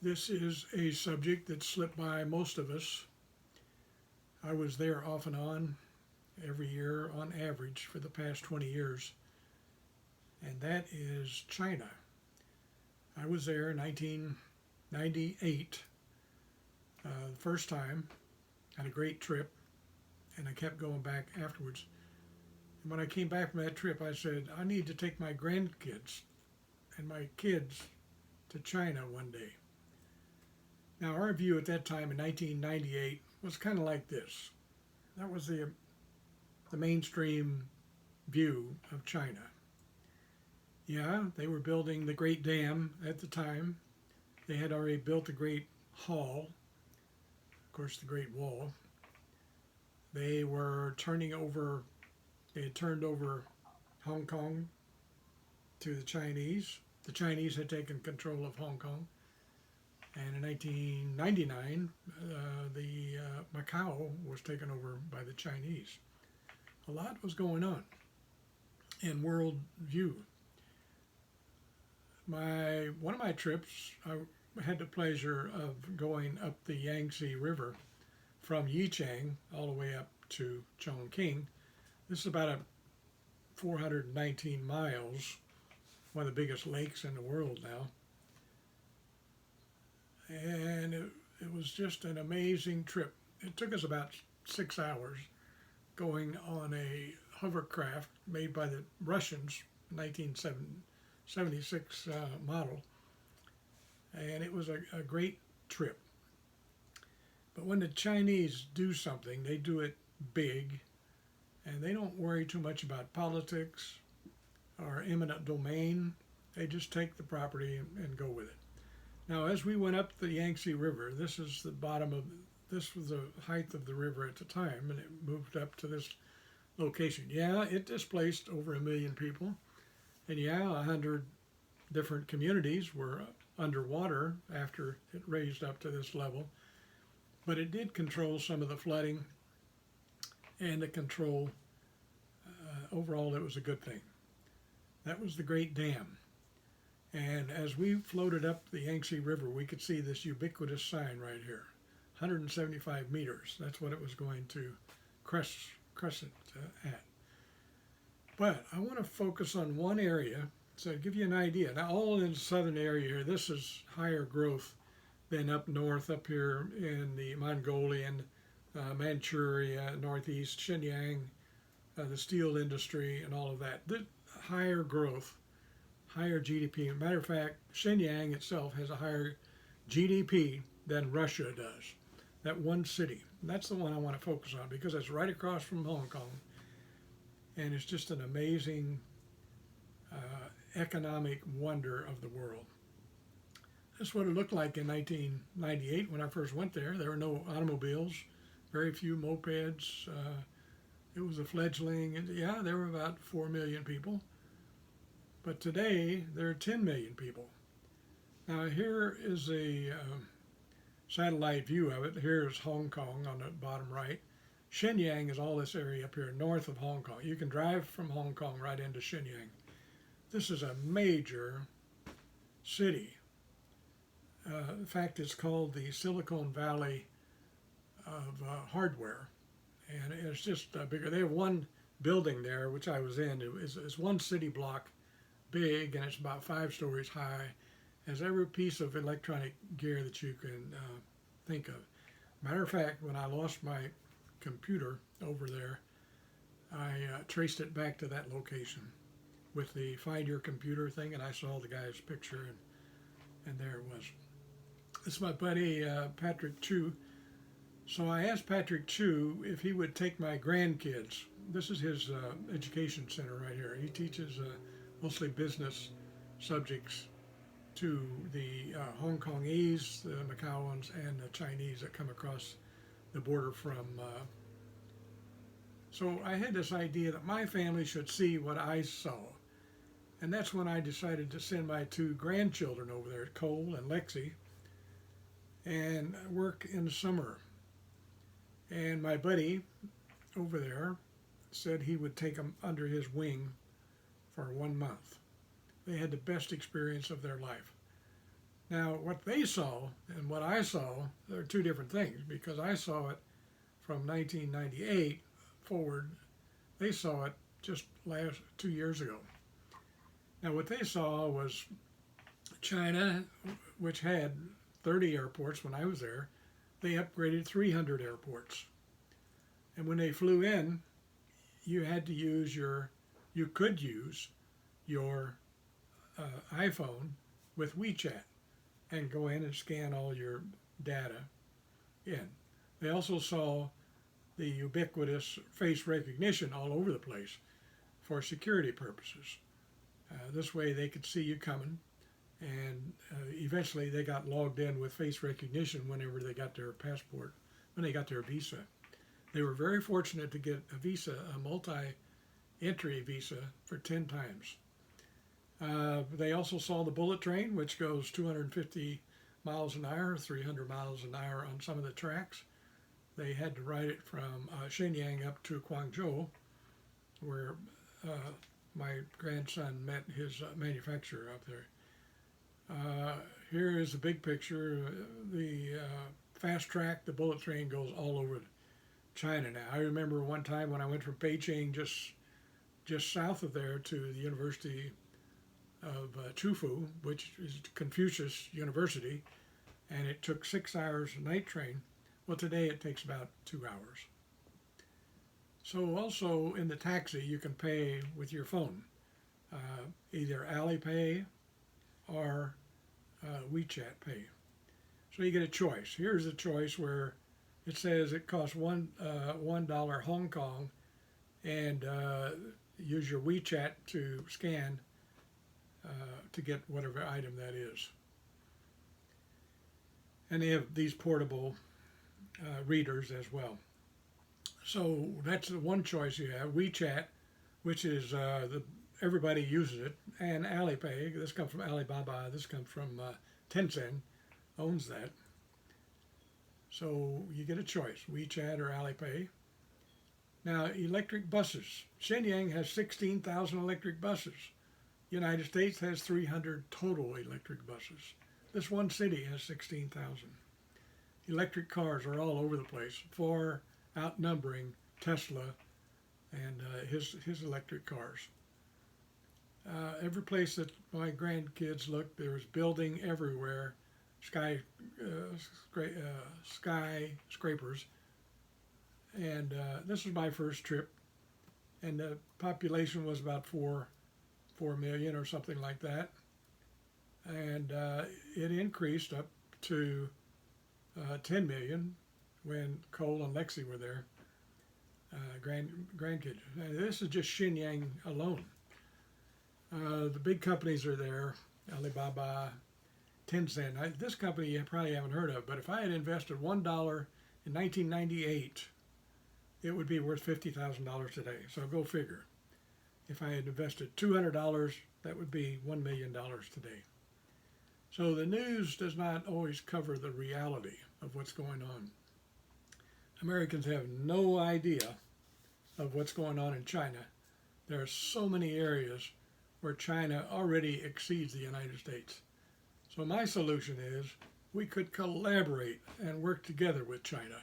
This is a subject that slipped by most of us. I was there off and on every year on average for the past 20 years, and that is China. I was there in 1998, the first time, had a great trip, and I kept going back afterwards. And when I came back from that trip, I said, I need to take my grandkids and my kids to China one day. Now, our view at that time in 1998 was kind of like this. That was the mainstream view of China. Yeah, they were building the Great Dam at the time. They had already built the Great Hall, of course, the Great Wall. They were they had turned over Hong Kong to the Chinese. The Chinese had taken control of Hong Kong. And in 1999, the Macau was taken over by the Chinese. A lot was going on in world view. One of my trips, I had the pleasure of going up the Yangtze River from Yichang all the way up to Chongqing. This is about 419 miles, one of the biggest lakes in the world now. And it was just an amazing trip. It took us about 6 hours going on a hovercraft made by the Russians, 1976 model, and it was a great trip. But when the Chinese do something, they do it big, and they don't worry too much about politics or eminent domain. They just take the property and go with it. Now, as we went up the Yangtze River, this was the height of the river at the time, and it moved up to this location. Yeah, it displaced over 1 million people, and yeah, 100 different communities were underwater after it raised up to this level, but it did control some of the flooding, and it control, overall, it was a good thing. That was the Great Dam. And as we floated up the Yangtze River, we could see this ubiquitous sign right here, 175 meters. That's what it was going to crescent at. But I want to focus on one area so to give you an idea. Now, all in the southern area here, this is higher growth than up north, up here in the Mongolian, Manchuria, northeast, Xinjiang, the steel industry, and all of that. The higher growth, higher GDP. Matter of fact, Xinjiang itself has a higher GDP than Russia does. That one city. And that's the one I want to focus on because it's right across from Hong Kong. And it's just an amazing economic wonder of the world. That's what it looked like in 1998 when I first went there. There were no automobiles, very few mopeds. It was a fledgling. And yeah, there were about 4 million people. But today, there are 10 million people. Now, here is a satellite view of it. Here's Hong Kong on the bottom right. Xinjiang is all this area up here north of Hong Kong. You can drive from Hong Kong right into Xinjiang. This is a major city. In fact, it's called the Silicon Valley of hardware. And it's just bigger. They have one building there, which I was in. It's one city block big, and it's about 5 stories high. Has every piece of electronic gear that you can think of. Matter of fact, when I lost my computer over there, I traced it back to that location with the Find Your Computer thing, and I saw the guy's picture, and there it was. It's my buddy Patrick Chu. So I asked Patrick Chu if he would take my grandkids. This is his education center right here. He teaches mostly business subjects to the Hong Kongese, the Macauans, and the Chinese that come across the border from. So I had this idea that my family should see what I saw. And that's when I decided to send my 2 grandchildren over there, Cole and Lexi, and work in the summer. And my buddy over there said he would take them under his wing for 1 month. They had the best experience of their life. Now, what they saw and what I saw, there are two different things because I saw it from 1998 forward. They saw it just last 2 years ago. Now, what they saw was China, which had 30 airports when I was there, they upgraded 300 airports. And when they flew in, you had to use you could use your iPhone with WeChat and go in and scan all your data in. They also saw the ubiquitous face recognition all over the place for security purposes. This way they could see you coming, and eventually they got logged in with face recognition whenever they got their passport, when they got their visa. They were very fortunate to get a visa, a multi-entry visa, for 10 times. They also saw the bullet train, which goes 250 miles an hour, 300 miles an hour on some of the tracks. They had to ride it from Shenyang up to Guangzhou, where my grandson met his manufacturer up there. Here is a big picture. The fast track, the bullet train, goes all over China now. I remember one time when I went from Beijing, just south of there, to the University of Chufu, which is Confucius University, and it took 6 hours a night train. Well, today it takes about 2 hours. So also in the taxi, you can pay with your phone, either Alipay or WeChat Pay. So you get a choice. Here's a choice where it says it costs $1 Hong Kong, and use your WeChat to scan to get whatever item that is. And they have these portable readers as well. So that's the one choice you have. WeChat, which is everybody uses it, and Alipay. This comes from Alibaba. This comes from Tencent, owns that. So you get a choice, WeChat or Alipay. Now, electric buses. Shenyang has 16,000 electric buses. United States has 300 total electric buses. This one city has 16,000. Electric cars are all over the place, far outnumbering Tesla and his electric cars. Every place that my grandkids looked, there was building everywhere, skyscrapers. And this was my first trip, and the population was about 4 million or something like that. And it increased up to 10 million when Cole and Lexi were there, grandkids. And this is just Shenyang alone. The big companies are there, Alibaba, Tencent. This company you probably haven't heard of, but if I had invested $1 in 1998, it would be worth $50,000 today. So go figure. If I had invested $200, that would be $1 million today. So the news does not always cover the reality of what's going on. Americans have no idea of what's going on in China. There are so many areas where China already exceeds the United States. So my solution is we could collaborate and work together with China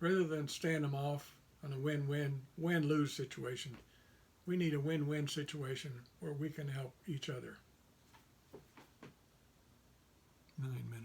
rather than stand them off on a win-lose situation. We need a win-win situation where we can help each other. 9 minutes.